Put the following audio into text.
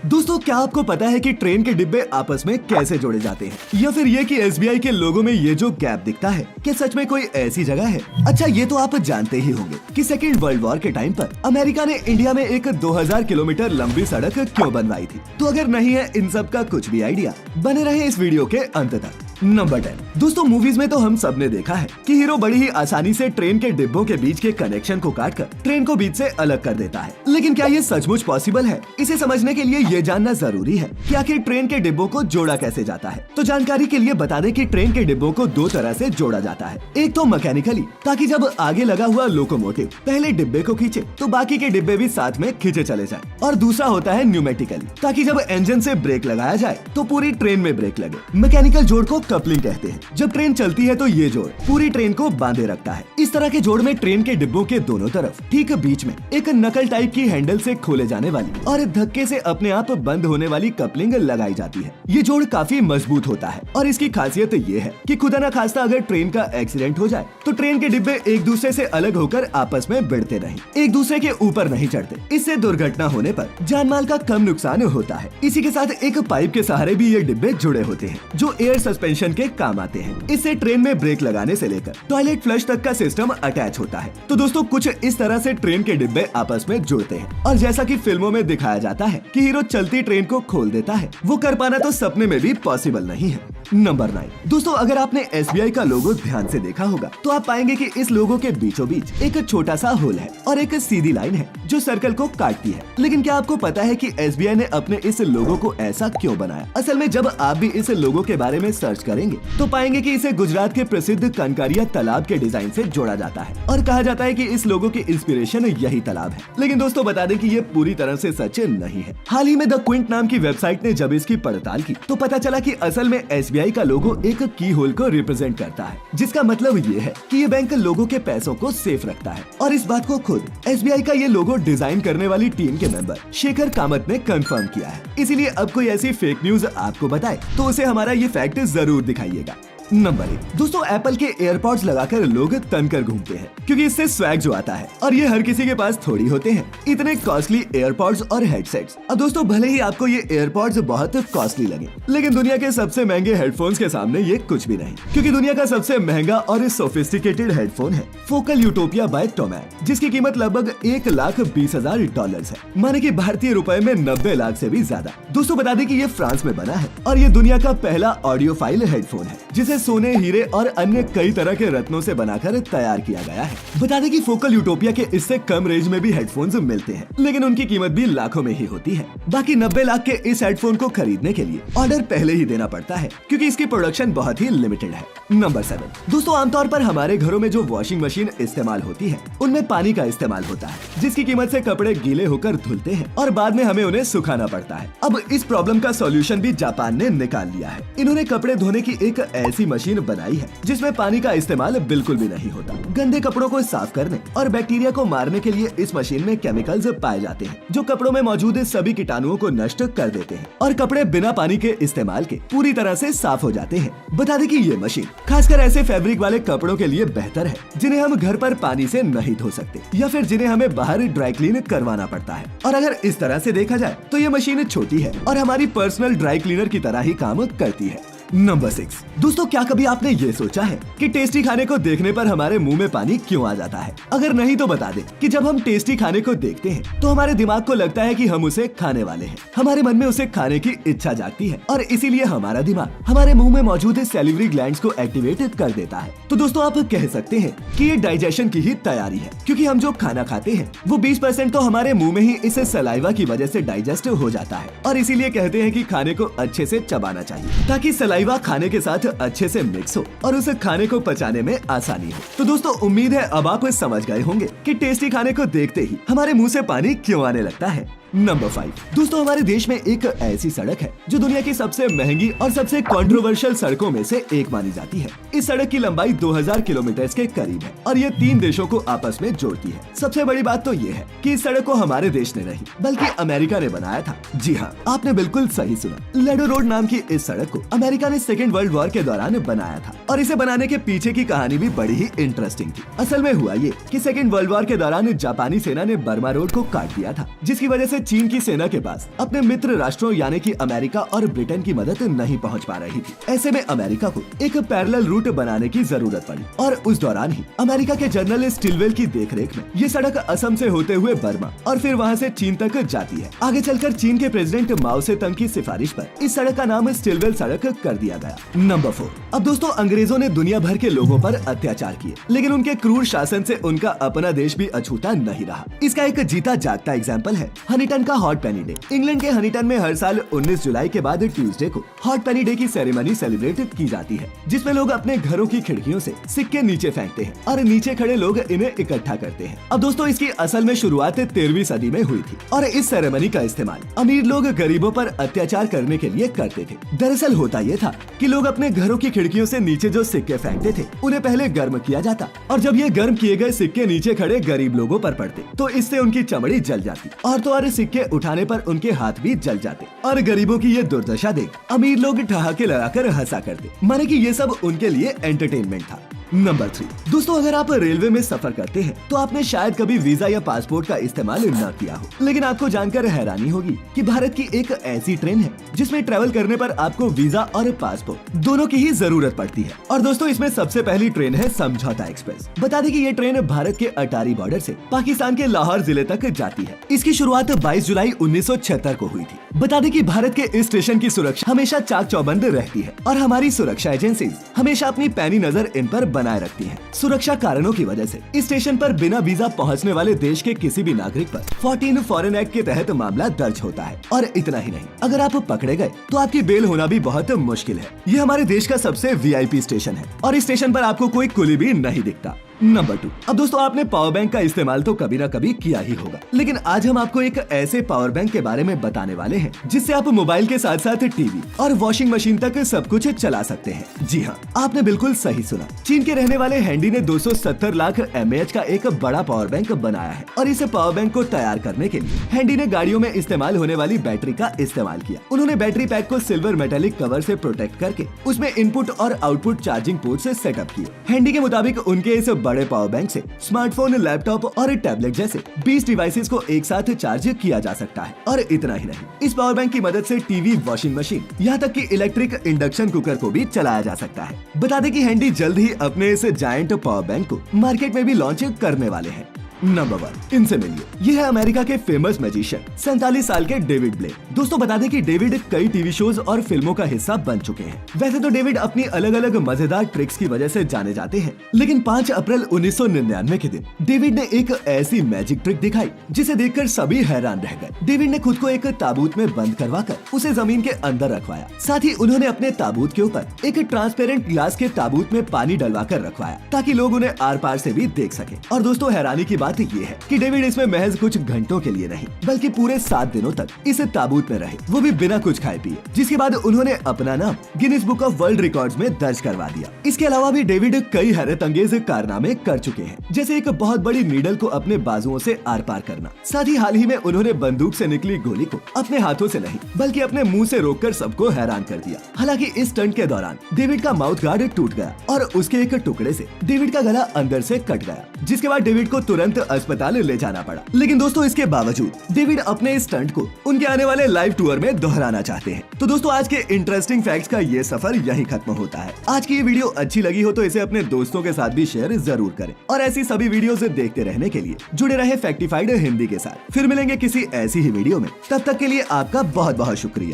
दोस्तों, क्या आपको पता है कि ट्रेन के डिब्बे आपस में कैसे जोड़े जाते हैं, या फिर ये कि एसबीआई के लोगो में ये जो गैप दिखता है, क्या सच में कोई ऐसी जगह है? अच्छा, ये तो आप जानते ही होंगे कि सेकेंड वर्ल्ड वॉर के टाइम पर अमेरिका ने इंडिया में एक 2000 किलोमीटर लंबी सड़क क्यों बनवाई थी। तो अगर नहीं है इन सब का कुछ भी आइडिया, बने रहे इस वीडियो के अंत तक। नंबर 10। दोस्तों, मूवीज में तो हम सब ने देखा है कि हीरो बड़ी ही आसानी से ट्रेन के डिब्बों के बीच के कनेक्शन को काटकर ट्रेन को बीच से अलग कर देता है। लेकिन क्या ये सचमुच पॉसिबल है? इसे समझने के लिए ये जानना जरूरी है कि आखिर ट्रेन के डिब्बों को जोड़ा कैसे जाता है। तो जानकारी के लिए बता दें कि ट्रेन के डिब्बों को दो तरह से जोड़ा जाता है। एक तो मैकेनिकली, ताकि जब आगे लगा हुआ लोकोमोटिव पहले डिब्बे को खींचे तो बाकी के डिब्बे भी साथ में खींचे चले जाए। और दूसरा होता है न्यूमेटिकली, ताकि जब इंजन से ब्रेक लगाया जाए तो पूरी ट्रेन में ब्रेक लगे। मैकेनिकल जोड़ को कपलिंग कहते हैं। जब ट्रेन चलती है तो ये जोड़ पूरी ट्रेन को बांधे रखता है। इस तरह के जोड़ में ट्रेन के डिब्बों के दोनों तरफ ठीक बीच में एक नकल टाइप की हैंडल से खोले जाने वाली और धक्के से अपने आप बंद होने वाली कपलिंग लगाई जाती है। ये जोड़ काफी मजबूत होता है और इसकी खासियत ये है कि खुदा न खास्ता अगर ट्रेन का एक्सीडेंट हो जाए तो ट्रेन के डिब्बे एक दूसरे से अलग होकर आपस में भिड़ते नहीं, एक दूसरे के ऊपर नहीं चढ़ते। इससे दुर्घटना होने पर जानमाल का कम नुकसान होता है। इसी के साथ एक पाइप के सहारे भी ये डिब्बे जुड़े होते हैं जो एयर सस्पेंशन के काम आते हैं। इससे ट्रेन में ब्रेक लगाने से लेकर टॉयलेट फ्लश तक का सिस्टम अटैच होता है। तो दोस्तों, कुछ इस तरह से ट्रेन के डिब्बे आपस में जुड़ते हैं। और जैसा कि फिल्मों में दिखाया जाता है कि हीरो चलती ट्रेन को खोल देता है, वो कर पाना तो सपने में भी पॉसिबल नहीं है। नंबर 9। दोस्तों, अगर आपने एसबीआई का लोगो ध्यान से देखा होगा तो आप पाएंगे कि इस लोगो के बीचों बीच एक छोटा सा होल है और एक सीधी लाइन है जो सर्कल को काटती है। लेकिन क्या आपको पता है कि एसबीआई ने अपने इस लोगो को ऐसा क्यों बनाया? असल में जब आप भी इस लोगो के बारे में सर्च करेंगे तो पाएंगे कि इसे गुजरात के प्रसिद्ध कनकारिया तालाब के डिजाइन से जोड़ा जाता है और कहा जाता है कि इस लोगो की इंस्पिरेशन यही तालाब है। लेकिन दोस्तों, बता दें कि ये पूरी तरह से सच नहीं है। हाल ही में द क्विंट नाम की वेबसाइट ने जब इसकी पड़ताल की तो पता चला कि असल में एसबीआई का लोगो एक की होल को रिप्रेजेंट करता है, जिसका मतलब ये है कि ये बैंक लोगों के पैसों को सेफ रखता है। और इस बात को खुद एसबीआई का ये लोगो डिजाइन करने वाली टीम के मेंबर शेखर कामत ने कंफर्म किया है। इसीलिए अब कोई ऐसी फेक न्यूज आपको बताए तो उसे हमारा ये फैक्ट जरूर दिखाइएगा। नंबर 1। दोस्तों, एप्पल के एयरपॉड्स लगाकर लोग तन कर घूमते हैं क्योंकि इससे स्वैग जो आता है और ये हर किसी के पास थोड़ी होते हैं। इतने कॉस्टली एयरपॉड्स और हेडसेट्स। अब दोस्तों, भले ही आपको ये एयरपॉड्स बहुत कॉस्टली लगे, लेकिन दुनिया के सबसे महंगे हेडफोन्स के सामने ये कुछ भी नहीं, क्योंकि दुनिया का सबसे महंगा और सोफिस्टिकेटेड हेडफोन है फोकल यूटोपिया बाय टोमैक, जिसकी कीमत लगभग $1,20,000 है, माने कि भारतीय रुपए में 90 लाख से भी ज्यादा। दोस्तों, बता दें कि ये फ्रांस में बना है और ये दुनिया का पहला ऑडियोफाइल हेडफोन है जिसे सोने, हीरे और अन्य कई तरह के रत्नों से बनाकर तैयार किया गया है। बता दें कि फोकल यूटोपिया के इससे कम रेंज में भी हेडफोन्स मिलते हैं, लेकिन उनकी कीमत भी लाखों में ही होती है। बाकी 90 लाख के इस हेडफोन को खरीदने के लिए ऑर्डर पहले ही देना पड़ता है क्योंकि इसकी प्रोडक्शन बहुत ही लिमिटेड है। नंबर 7। दोस्तों, आमतौर पर हमारे घरों में जो वॉशिंग मशीन इस्तेमाल होती है उनमें पानी का इस्तेमाल होता है, जिसकी कीमत से कपड़े गीले होकर धुलते हैं और बाद में हमें उन्हें सुखाना पड़ता है। अब इस प्रॉब्लम का सॉल्यूशन भी जापान ने निकाल लिया है। इन्होंने कपड़े धोने की एक ऐसी मशीन बनाई है जिसमें पानी का इस्तेमाल बिल्कुल भी नहीं होता। गंदे कपड़ों को साफ करने और बैक्टीरिया को मारने के लिए इस मशीन में केमिकल्स पाए जाते हैं जो कपड़ों में मौजूद सभी कीटाणुओं को नष्ट कर देते हैं और कपड़े बिना पानी के इस्तेमाल के पूरी तरह से साफ हो जाते हैं। बता दें कि ये मशीन खासकर ऐसे फैब्रिक वाले कपड़ों के लिए बेहतर है जिन्हें हम घर पर पानी से नहीं धो सकते या फिर जिन्हें हमें बाहर ड्राई क्लीन करवाना पड़ता है। और अगर इस तरह से देखा जाए तो ये मशीन छोटी है और हमारी पर्सनल ड्राई क्लीनर की तरह ही काम करती है। नंबर 6। दोस्तों, क्या कभी आपने ये सोचा है कि टेस्टी खाने को देखने पर हमारे मुंह में पानी क्यों आ जाता है? अगर नहीं तो बता दें कि जब हम टेस्टी खाने को देखते हैं तो हमारे दिमाग को लगता है कि हम उसे खाने वाले हैं। हमारे मन में उसे खाने की इच्छा जागती है और इसीलिए हमारा दिमाग हमारे मुंह में मौजूद सैलिवरी ग्लैंड्स को एक्टिवेट कर देता है। तो दोस्तों, आप कह सकते हैं कि ये डाइजेशन की ही तैयारी है, क्योंकि हम जो खाना खाते हैं वो 20% तो हमारे मुंह में ही इस सलाइवा की वजह से डाइजेस्ट हो जाता है। और इसीलिए कहते हैं कि खाने को अच्छे से चबाना चाहिए ताकि सलाइवा खाने के साथ अच्छे से मिक्स हो और उसे खाने को पचाने में आसानी हो। तो दोस्तों, उम्मीद है अब आप समझ गए होंगे कि टेस्टी खाने को देखते ही हमारे मुंह से पानी क्यों आने लगता है। नंबर 5। दोस्तों, हमारे देश में एक ऐसी सड़क है जो दुनिया की सबसे महंगी और सबसे कंट्रोवर्शियल सड़कों में से एक मानी जाती है। इस सड़क की लंबाई 2000 किलोमीटर के करीब है और ये 3 देशों को आपस में जोड़ती है। सबसे बड़ी बात तो ये है कि इस सड़क को हमारे देश ने नहीं बल्कि अमेरिका ने बनाया था। जी हाँ, आपने बिल्कुल सही सुना। लेडो रोड नाम की इस सड़क को अमेरिका ने सेकेंड वर्ल्ड वॉर के दौरान बनाया था और इसे बनाने के पीछे की कहानी भी बड़ी ही इंटरेस्टिंग थी। असल में हुआ ये कि सेकेंड वर्ल्ड वॉर के दौरान जापानी सेना ने बर्मा रोड को काट दिया था, जिसकी वजह से चीन की सेना के पास अपने मित्र राष्ट्रों यानी कि अमेरिका और ब्रिटेन की मदद नहीं पहुंच पा रही थी। ऐसे में अमेरिका को एक पैरेलल रूट बनाने की जरूरत पड़ी और उस दौरान ही अमेरिका के जनरल स्टिलवेल की देखरेख में ये सड़क असम से होते हुए बर्मा और फिर वहाँ से चीन तक जाती है। आगे चलकर चीन के प्रेसिडेंट माओ से तंग की सिफारिश पर इस सड़क का नाम स्टिलवेल सड़क कर दिया गया। नंबर 4। अब दोस्तों, अंग्रेजों ने दुनिया भर के लोगों पर अत्याचार किए, लेकिन उनके क्रूर शासन से उनका अपना देश भी अछूता नहीं रहा। इसका एक जीता जागता एग्जाम्पल है हनीटन का हॉट पेनी डे। इंग्लैंड के हनीटन में हर साल 19 जुलाई के बाद ट्यूसडे को हॉट पेनी डे की सेरेमनी सेलिब्रेट की जाती है, जिसमें लोग अपने घरों की खिड़कियों से सिक्के नीचे फेंकते हैं और नीचे खड़े लोग इन्हें इकट्ठा करते हैं। अब दोस्तों, इसकी असल में शुरुआत 13वीं सदी में हुई थी और इस सेरेमनी का इस्तेमाल अमीर लोग गरीबों पर अत्याचार करने के लिए करते थे। दरअसल होता ये था कि लोग अपने घरों की खिड़कियों से नीचे जो सिक्के फेंकते थे उन्हें पहले गर्म किया जाता, और जब ये गर्म किए गए सिक्के नीचे खड़े गरीब लोगों पर पड़ते तो इससे उनकी चमड़ी जल जाती और तो और सिक्के उठाने पर उनके हाथ भी जल जाते। और गरीबों की ये दुर्दशा देख अमीर लोग ठहाके लगाकर हंसा करते, माने कि ये सब उनके लिए एंटरटेनमेंट था। नंबर 3। दोस्तों, अगर आप रेलवे में सफर करते हैं तो आपने शायद कभी वीजा या पासपोर्ट का इस्तेमाल न किया हो, लेकिन आपको जानकर हैरानी होगी कि भारत की एक ऐसी ट्रेन है जिसमें ट्रेवल करने पर आपको वीजा और पासपोर्ट दोनों की ही जरूरत पड़ती है। और दोस्तों, इसमें सबसे पहली ट्रेन है समझौता एक्सप्रेस। बता दें कि ये ट्रेन भारत के अटारी बॉर्डर से पाकिस्तान के लाहौर जिले तक जाती है। इसकी शुरुआत 22 जुलाई 1976 को हुई थी। बता दें कि भारत के इस स्टेशन की सुरक्षा हमेशा चाक चौबंद रहती है और हमारी सुरक्षा एजेंसी हमेशा अपनी पैनी नजर इन पर बनाए रखती हैं। सुरक्षा कारणों की वजह से इस स्टेशन पर बिना वीजा पहुंचने वाले देश के किसी भी नागरिक पर 14 फॉरेन एक्ट के तहत मामला दर्ज होता है। और इतना ही नहीं, अगर आप पकड़े गए तो आपकी बेल होना भी बहुत मुश्किल है। ये हमारे देश का सबसे VIP स्टेशन है और इस स्टेशन पर आपको कोई कुली भी नहीं दिखता। नंबर 2। अब दोस्तों, आपने पावर बैंक का इस्तेमाल तो कभी ना कभी किया ही होगा, लेकिन आज हम आपको एक ऐसे पावर बैंक के बारे में बताने वाले हैं जिससे आप मोबाइल के साथ साथ टीवी और वॉशिंग मशीन तक सब कुछ चला सकते हैं। जी हाँ, आपने बिल्कुल सही सुना। चीन के रहने वाले हैंडी ने 270 लाख mAh का एक बड़ा पावर बैंक बनाया है और इस पावर बैंक को तैयार करने के लिए हैंडी ने गाड़ियों में इस्तेमाल होने वाली बैटरी का इस्तेमाल किया। उन्होंने बैटरी पैक को सिल्वर मेटेलिक कवर से प्रोटेक्ट करके उसमें इनपुट और आउटपुट चार्जिंग पोर्ट से सेटअप किए। हैंडी के मुताबिक उनके इस बड़े पावर बैंक से स्मार्टफोन, लैपटॉप और टैबलेट जैसे 20 डिवाइसेस को एक साथ चार्ज किया जा सकता है। और इतना ही नहीं, इस पावर बैंक की मदद से टीवी, वॉशिंग मशीन, यहाँ तक कि इलेक्ट्रिक इंडक्शन कुकर को भी चलाया जा सकता है। बता दें कि हैंडी जल्द ही अपने इस जायंट पावर बैंक को मार्केट में भी लॉन्च करने वाले हैं। नंबर 1, इनसे मिलिए। ये है अमेरिका के फेमस मैजिशियन 47 साल के डेविड ब्लेक। दोस्तों, बता दें कि डेविड कई टीवी शोज और फिल्मों का हिस्सा बन चुके हैं। वैसे तो डेविड अपनी अलग अलग मजेदार ट्रिक्स की वजह से जाने जाते हैं, लेकिन 5 अप्रैल 1999 के दिन डेविड ने एक ऐसी मैजिक ट्रिक दिखाई जिसे देखकर सभी हैरान रह गए। डेविड ने खुद को एक ताबूत में बंद करवाकर उसे जमीन के अंदर रखवाया। साथ ही उन्होंने अपने ताबूत के ऊपर एक ट्रांसपेरेंट ग्लास के ताबूत में पानी डलवा कर रखवाया ताकि लोग उन्हें आर पार से भी देख सके। और दोस्तों, हैरानी की बात ये है कि डेविड इसमें महज कुछ घंटों के लिए नहीं बल्कि पूरे 7 दिनों तक इस ताबूत में रहे, वो भी बिना कुछ खाए पिए, जिसके बाद उन्होंने अपना नाम Guinness book of world records में दर्ज करवा दिया। इसके अलावा भी डेविड कई हैरत अंगेज कारनामे कर चुके हैं, जैसे एक बहुत बड़ी नीडल को अपने बाजुओं से आर पार करना। साथ ही हाल ही में उन्होंने बंदूक से निकली गोली को अपने हाथों से नहीं बल्कि अपने मुंह से रोककर सबको हैरान कर दिया। हालांकि इस स्टंट के दौरान डेविड का माउथ गार्ड टूट गया और उसके एक टुकड़े से डेविड का गला अंदर से कट गया, जिसके बाद डेविड को तुरंत अस्पताल ले जाना पड़ा। लेकिन दोस्तों, इसके बावजूद डेविड अपने इस स्टंट को उनके आने वाले लाइव टूर में दोहराना चाहते हैं। तो दोस्तों, आज के इंटरेस्टिंग फैक्ट्स का ये सफर यहीं खत्म होता है। आज की ये वीडियो अच्छी लगी हो तो इसे अपने दोस्तों के साथ भी शेयर जरूर करें और ऐसी सभी वीडियोस देखते रहने के लिए जुड़े रहे फैक्टिफाइड हिंदी के साथ। फिर मिलेंगे किसी ऐसी ही वीडियो में, तब तक के लिए आपका बहुत बहुत शुक्रिया।